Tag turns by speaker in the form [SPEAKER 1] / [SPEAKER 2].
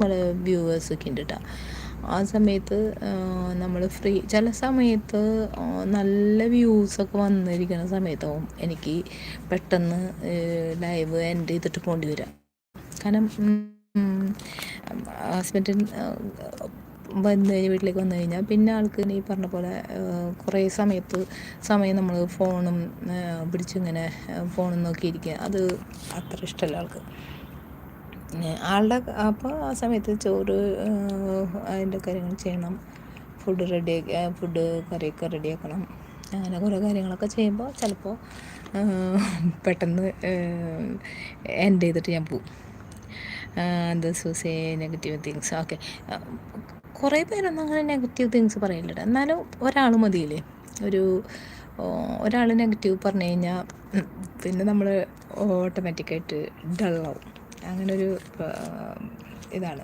[SPEAKER 1] നമ്മളെ വ്യൂവേഴ്സൊക്കെ ഉണ്ട് കേട്ടോ. ആ സമയത്ത് നമ്മൾ ഫ്രീ ചില സമയത്ത് നല്ല വ്യൂസൊക്കെ വന്നിരിക്കുന്ന സമയത്താവും എനിക്ക് പെട്ടെന്ന് ലൈവ് എൻഡ് ചെയ്തിട്ട് പോകേണ്ടി വരിക. കാരണം ഹസ്ബൻഡ് വന്നു കഴിഞ്ഞ് വീട്ടിലേക്ക് വന്നു കഴിഞ്ഞാൽ പിന്നെ ആൾക്ക് ഈ പറഞ്ഞ പോലെ കുറേ സമയം നമ്മൾ ഫോണും പിടിച്ചിങ്ങനെ ഫോണും നോക്കിയിരിക്കുക, അത് അത്ര ഇഷ്ടമല്ല ആൾക്ക്. ആളുടെ അപ്പോൾ ആ സമയത്ത് ചോറ് അതിൻ്റെ കാര്യങ്ങൾ ചെയ്യണം, ഫുഡ് കറിയൊക്കെ റെഡിയാക്കണം. അങ്ങനെ കുറേ കാര്യങ്ങളൊക്കെ ചെയ്യുമ്പോൾ ചിലപ്പോൾ പെട്ടെന്ന് എൻഡ് ചെയ്തിട്ട് ഞാൻ പോവും. This was A negative things. Okay, കുറേ പേരൊന്നും അങ്ങനെ നെഗറ്റീവ് തിങ്സ് പറയില്ല. എന്നാലും ഒരാൾ മതിയില്ലേ, ഒരാൾ നെഗറ്റീവ് പറഞ്ഞു കഴിഞ്ഞാൽ പിന്നെ നമ്മൾ ഓട്ടോമാറ്റിക്കായിട്ട് ഡള്ളാവും. അങ്ങനൊരു ഇതാണ്.